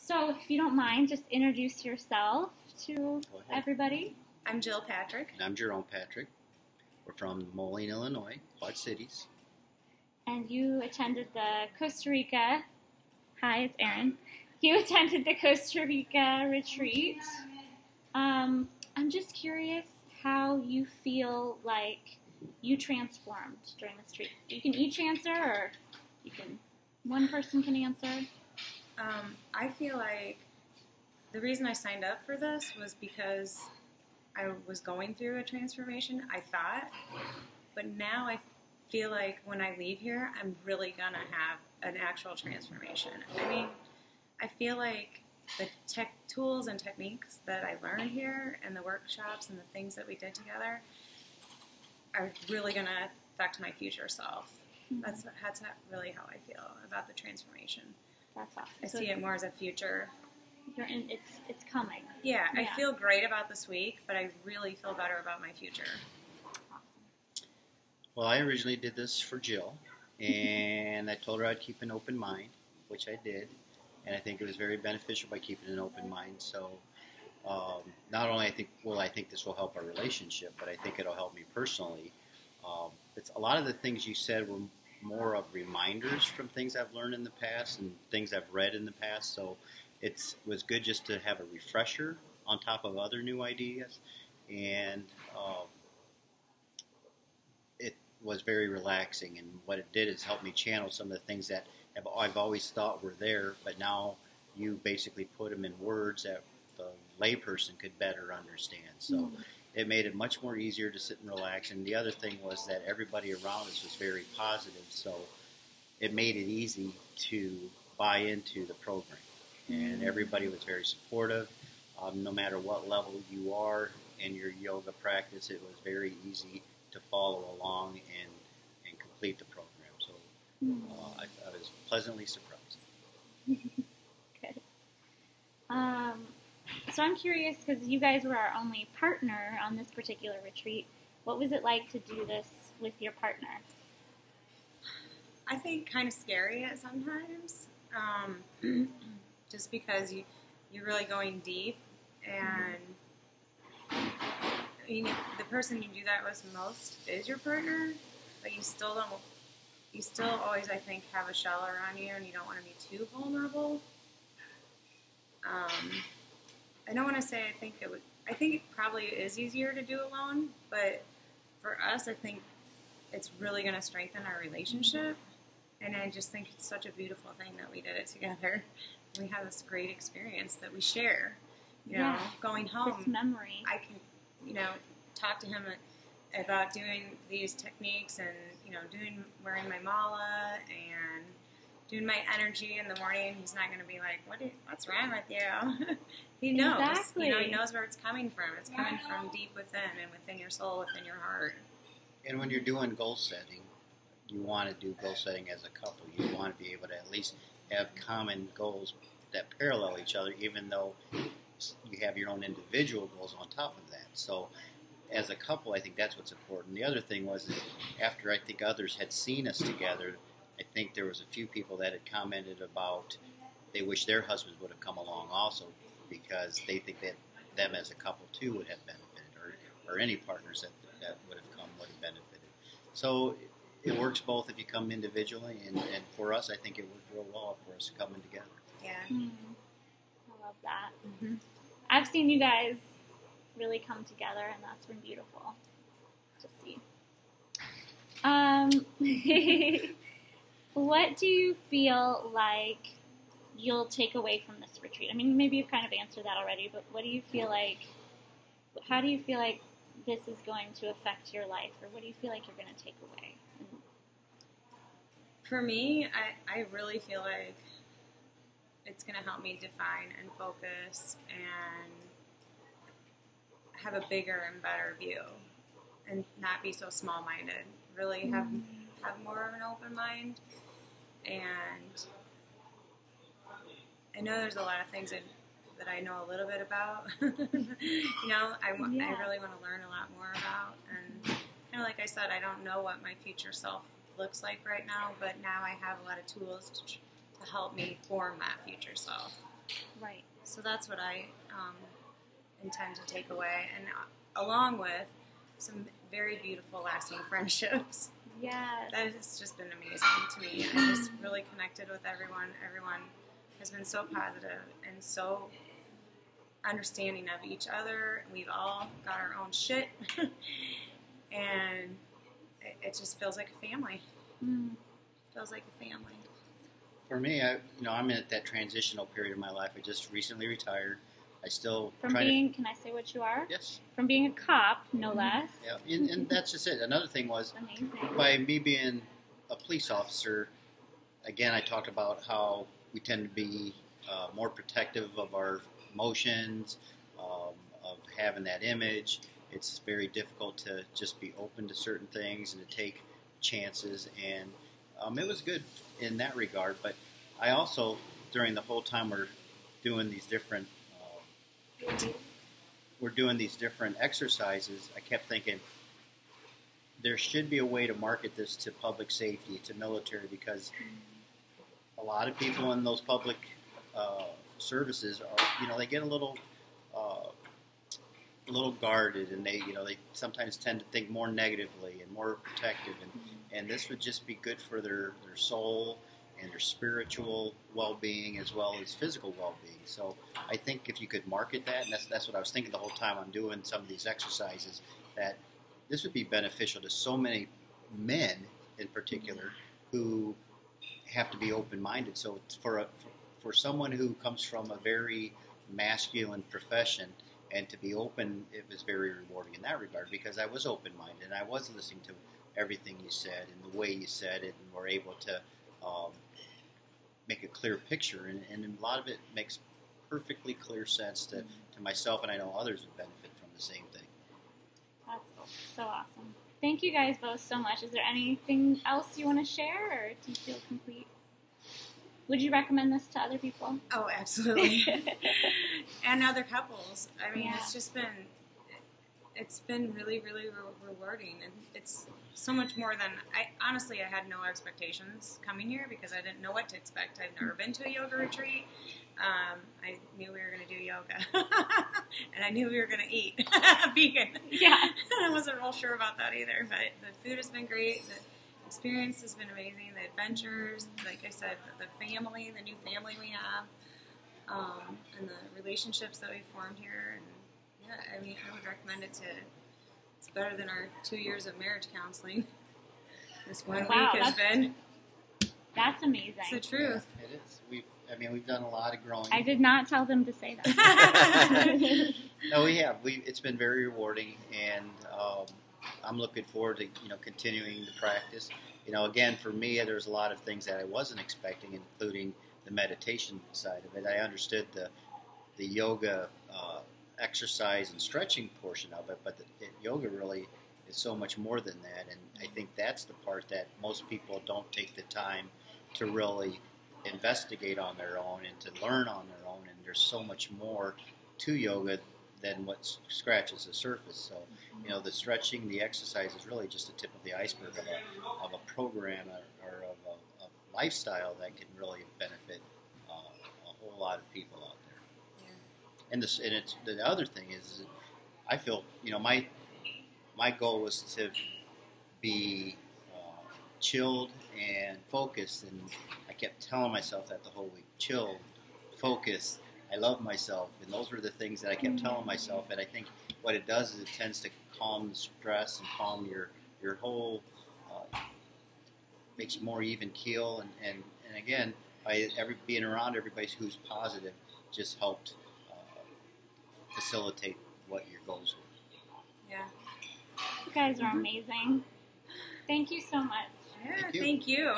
So, if you don't mind, just introduce yourself to everybody. I'm Jill Patrick. And I'm Jerome Patrick. We're from Moline, Illinois, Quad Cities. And you attended the Costa Rica. Hi, it's Erin. You attended the Costa Rica retreat. I'm just curious how you feel like you transformed during this retreat. You can each answer, or one person can answer. I feel like the reason I signed up for this was because I was going through a transformation, I thought, but now I feel like when I leave here, I'm really going to have an actual transformation. I mean, I feel like the tech tools and techniques that I learned here and the workshops and the things that we did together are really going to affect my future self. Mm-hmm. That's really how I feel about the transformation. That's awesome. I see it more as a future. It's coming. Yeah, I feel great about this week, but I really feel better about my future. Awesome. Well, I originally did this for Jill, and I told her I'd keep an open mind, which I did, and I think it was very beneficial by keeping an open mind. So not only I think this will help our relationship, but I think it'll help me personally. It's a lot of the things you said were more of reminders from things I've learned in the past and things I've read in the past, so it was good just to have a refresher on top of other new ideas, and it was very relaxing, and what it did is help me channel some of the things that I've always thought were there, but now you basically put them in words that the layperson could better understand. So it made it much more easier to sit and relax. And the other thing was that everybody around us was very positive, so it made it easy to buy into the program. And everybody was very supportive. No matter what level you are in your yoga practice, it was very easy to follow along and complete the program. So I was pleasantly surprised. Good. So I'm curious, because you guys were our only partner on this particular retreat. What was it like to do this with your partner? I think kind of scary at sometimes, just because you're really going deep, and the person you do that with most is your partner, but you still always, I think, have a shell around you, and you don't want to be too vulnerable. I don't want to say I think it probably is easier to do alone, but for us, I think it's really going to strengthen our relationship, and I just think it's such a beautiful thing that we did it together. We have this great experience that we share. You know, going home, this memory. I can, talk to him about doing these techniques, and wearing my mala and doing my energy in the morning. He's not going to be like, what's wrong with you? He knows. Exactly. He knows where it's coming from. It's coming from deep within, and within your soul, within your heart. And when you're doing goal setting, you want to do goal setting as a couple. You want to be able to at least have common goals that parallel each other, even though you have your own individual goals on top of that. So as a couple, I think that's what's important. The other thing was, after I think others had seen us together, I think there was a few people that had commented about they wish their husbands would have come along also, because they think that them as a couple too would have benefited, or any partners that would have come would have benefited. So it works both if you come individually, and for us, I think it worked real well for us coming together. Yeah. I love that. I've seen you guys really come together, and that's been beautiful to see. What do you feel like you'll take away from this retreat? I mean, maybe you've kind of answered that already, but how do you feel like this is going to affect your life, or what do you feel like you're going to take away? For me, I really feel like it's going to help me define and focus and have a bigger and better view, and not be so small-minded. Really have more of an open mind. And I know there's a lot of things that I know a little bit about. I really want to learn a lot more about. And kind of like I said, I don't know what my future self looks like right now, but now I have a lot of tools to help me form that future self. Right. So that's what I intend to take away, and along with some very beautiful, lasting friendships. Yes. That has just been amazing to me. I just really connected with everyone. Everyone has been so positive and so understanding of each other. We've all got our own shit, and it just feels like a family. Feels like a family. For me, I'm at that transitional period of my life. I just recently retired. I still Can I say what you are? Yes. From being a cop, no less. Yeah, and that's just it. Another thing was, Amazing. by me being a police officer, again, I talked about how we tend to be more protective of our emotions, of having that image. It's very difficult to just be open to certain things and to take chances, and it was good in that regard. But I also, during the whole time we're doing these different exercises, I kept thinking there should be a way to market this to public safety, to military, because a lot of people in those public services are, they get a little guarded, and they sometimes tend to think more negatively and more protective, and this would just be good for their soul and their spiritual well-being as well as physical well-being. So I think if you could market that, and that's what I was thinking the whole time I'm doing some of these exercises, that this would be beneficial to so many men in particular who have to be open-minded. So for someone who comes from a very masculine profession, and to be open, it was very rewarding in that regard, because I was open-minded and I was listening to everything you said and the way you said it, and were able to make a clear picture, and a lot of it makes perfectly clear sense to myself, and I know others would benefit from the same thing. That's so awesome. Thank you guys both so much. Is there anything else you want to share, or do you feel complete? Would you recommend this to other people? Oh, absolutely. And other couples. I mean, Yeah. it's been really, really rewarding, and it's so much more than I had no expectations coming here, because I didn't know what to expect. I've never been to a yoga retreat. I knew we were going to do yoga, and I knew we were going to eat vegan. Yeah. I wasn't real sure about that either, but the food has been great. The experience has been amazing. The adventures, like I said, the family, the new family we have, and the relationships that we formed here. And yeah, I mean, I would recommend it to. It's better than our 2 years of marriage counseling. This one week has been. That's amazing. It's the truth. Yeah, it is. We've done a lot of growing. I did not tell them to say that. No, we have. It's been very rewarding, and I'm looking forward to continuing the practice. Again, for me, there's a lot of things that I wasn't expecting, including the meditation side of it. I understood the yoga exercise and stretching portion of it, but yoga really is so much more than that, and I think that's the part that most people don't take the time to really investigate on their own and to learn on their own, and there's so much more to yoga than what scratches the surface. So, the stretching, the exercise is really just the tip of the iceberg of a program or of a lifestyle that can really benefit a whole lot of people out there. Yeah. And the other thing is I feel, my goal was to be chilled and focused, and I kept telling myself that the whole week: chill, focus, I love myself, and those were the things that I kept telling myself. And I think what it does is it tends to calm the stress and calm your whole, makes you more even keel, and again, by being around everybody who's positive just helped facilitate what your goals were. Yeah. You guys are amazing. Thank you so much. Yeah, thank you.